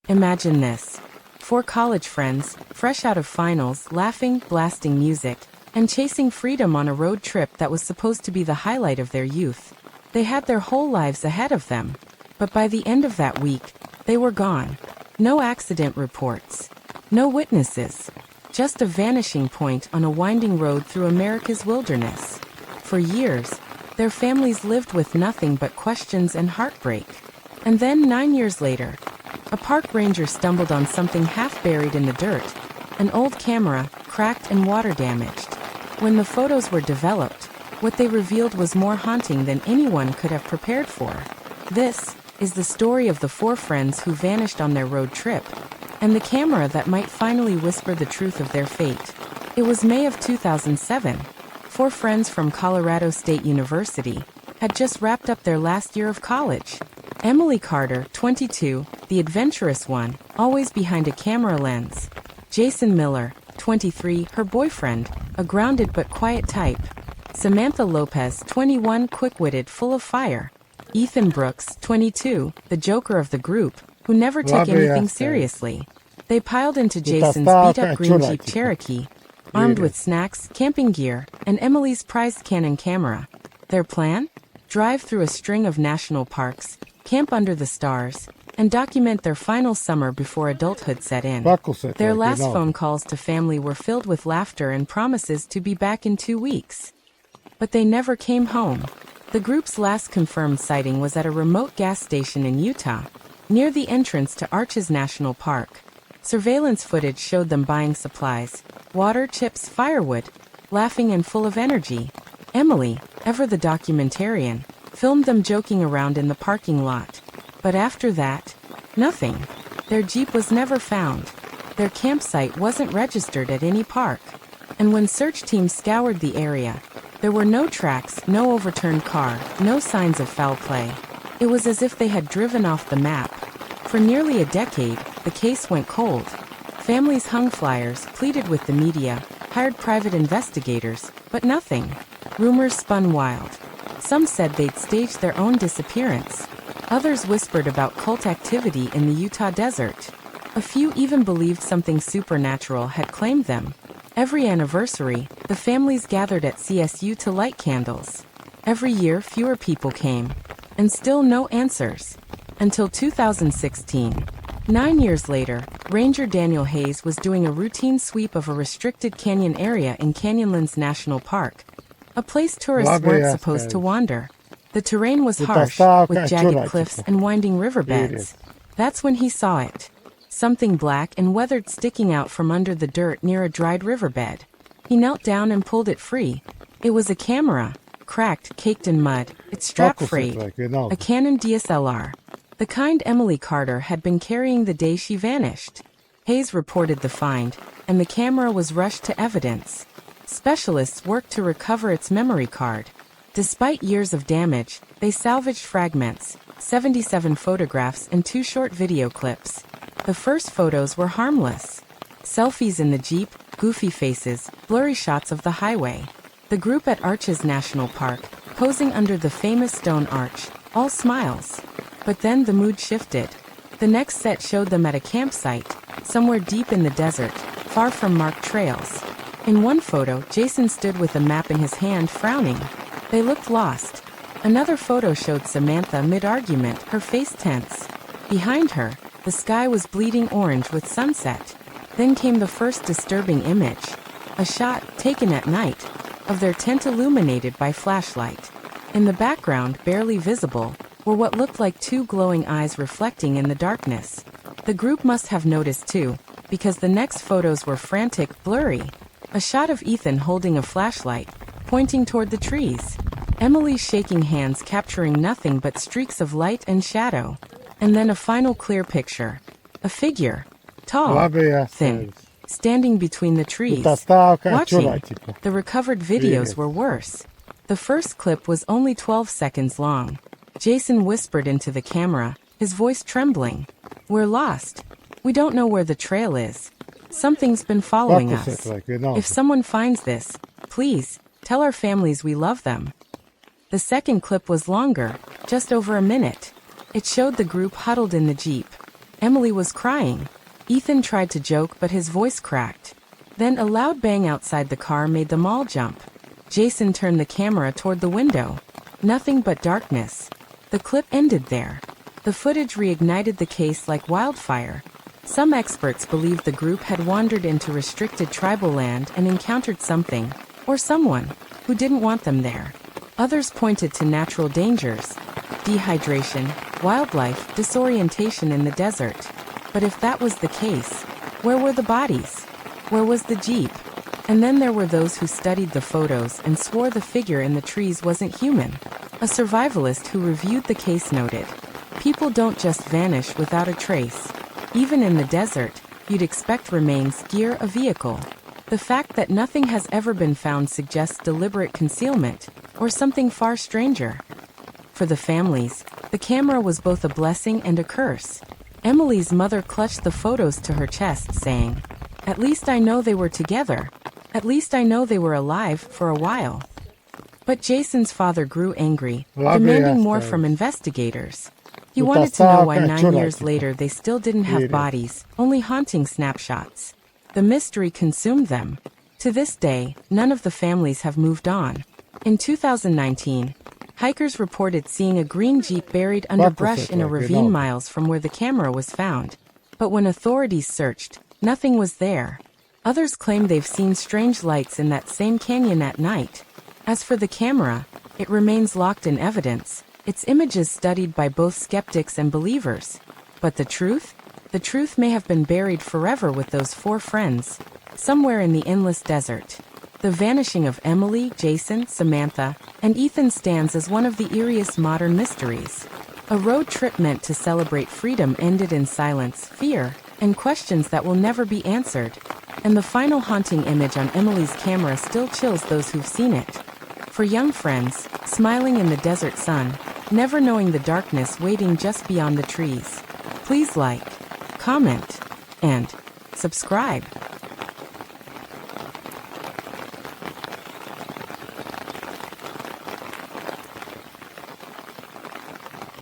Imagine this. Four college friends, fresh out of finals, laughing, blasting music, and chasing freedom on a road trip that was supposed to be the highlight of their youth. They had their whole lives ahead of them. But by the end of that week, they were gone. No accident reports. No witnesses. Just a vanishing point on a winding road through America's wilderness. For years, their families lived with nothing but questions and heartbreak. And then 9 years later, a park ranger stumbled on something half buried in the dirt, an old camera, cracked and water damaged. When the photos were developed, what they revealed was more haunting than anyone could have prepared for. This is the story of the four friends who vanished on their road trip, and the camera that might finally whisper the truth of their fate. It was May of 2007. Four friends from Colorado State University had just wrapped up their last year of college. Emily Carter, 22, the adventurous one, always behind a camera lens. Jason Miller, 23, her boyfriend, a grounded but quiet type. Samantha Lopez, 21, quick-witted, full of fire. Ethan Brooks, 22, the joker of the group, who never took anything seriously. They piled into Jason's beat-up green Jeep Cherokee, armed with snacks, camping gear, and Emily's prized Canon camera. Their plan? Drive through a string of national parks, camp under the stars, and document their final summer before adulthood set in. Their last phone calls to family were filled with laughter and promises to be back in 2 weeks. But they never came home. The group's last confirmed sighting was at a remote gas station in Utah, near the entrance to Arches National Park. Surveillance footage showed them buying supplies, water, chips, firewood, laughing and full of energy. Emily, ever the documentarian, filmed them joking around in the parking lot. But after that, nothing. Their Jeep was never found. Their campsite wasn't registered at any park. And when search teams scoured the area, there were no tracks, no overturned car, no signs of foul play. It was as if they had driven off the map. For nearly a decade, the case went cold. Families hung flyers, pleaded with the media, hired private investigators, but nothing. Rumors spun wild. Some said they'd staged their own disappearance. Others whispered about cult activity in the Utah desert. A few even believed something supernatural had claimed them. Every anniversary, the families gathered at CSU to light candles. Every year, fewer people came. And still no answers. Until 2016. 9 years later, Ranger Daniel Hayes was doing a routine sweep of a restricted canyon area in Canyonlands National Park, a place tourists weren't supposed to wander. The terrain was harsh, with jagged cliffs and winding riverbeds. That's when he saw it. Something black and weathered sticking out from under the dirt near a dried riverbed. He knelt down and pulled it free. It was a camera, cracked, caked in mud, its strap frayed. A Canon DSLR. The kind Emily Carter had been carrying the day she vanished. Hayes reported the find, and the camera was rushed to evidence. Specialists worked to recover its memory card. Despite years of damage, they salvaged fragments, 77 photographs and 2 short video clips. The first photos were harmless. Selfies in the Jeep, goofy faces, blurry shots of the highway. The group at Arches National Park, posing under the famous stone arch, all smiles. But then the mood shifted. The next set showed them at a campsite, somewhere deep in the desert, far from marked trails. In one photo, Jason stood with a map in his hand, frowning. They looked lost. Another photo showed Samantha mid-argument, her face tense. Behind her, the sky was bleeding orange with sunset. Then came the first disturbing image. A shot, taken at night, of their tent illuminated by flashlight. In the background, barely visible, were what looked like 2 glowing eyes reflecting in the darkness. The group must have noticed too, because the next photos were frantic, blurry. A shot of Ethan holding a flashlight, pointing toward the trees. Emily shaking hands, capturing nothing but streaks of light and shadow. And then a final clear picture. A figure. Tall, thin, standing between the trees, watching. The recovered videos were worse. The first clip was only 12 seconds long. Jason whispered into the camera, his voice trembling. "We're lost. We don't know where the trail is. Something's been following us. If someone finds this, please, tell our families we love them." The second clip was longer, just over a minute. It showed the group huddled in the Jeep. Emily was crying. Ethan tried to joke, but his voice cracked. Then a loud bang outside the car made them all jump. Jason turned the camera toward the window. Nothing but darkness. The clip ended there. The footage reignited the case like wildfire. Some experts believed the group had wandered into restricted tribal land and encountered something, or someone, who didn't want them there. Others pointed to natural dangers: dehydration, wildlife, disorientation in the desert. But if that was the case, where were the bodies? Where was the jeep? And then there were those who studied the photos and swore the figure in the trees wasn't human. A survivalist who reviewed the case noted, "People don't just vanish without a trace. Even in the desert, you'd expect remains, gear, a vehicle. The fact that nothing has ever been found suggests deliberate concealment, or something far stranger." For the families, the camera was both a blessing and a curse. Emily's mother clutched the photos to her chest, saying, "At least I know they were together. At least I know they were alive for a while." But Jason's father grew angry, demanding more from investigators. He wanted to know why 9 years later they still didn't have bodies, only haunting snapshots. The mystery consumed them. To this day, none of the families have moved on. In 2019, hikers reported seeing a green Jeep buried under brush in a ravine miles from where the camera was found. But when authorities searched, nothing was there. Others claim they've seen strange lights in that same canyon at night. As for the camera, it remains locked in evidence, its images studied by both skeptics and believers. But the truth? The truth may have been buried forever with those 4 friends, somewhere in the endless desert. The vanishing of Emily, Jason, Samantha, and Ethan stands as one of the eeriest modern mysteries. A road trip meant to celebrate freedom ended in silence, fear, and questions that will never be answered. And the final haunting image on Emily's camera still chills those who've seen it. For young friends, smiling in the desert sun, never knowing the darkness waiting just beyond the trees. Please like, comment, and subscribe.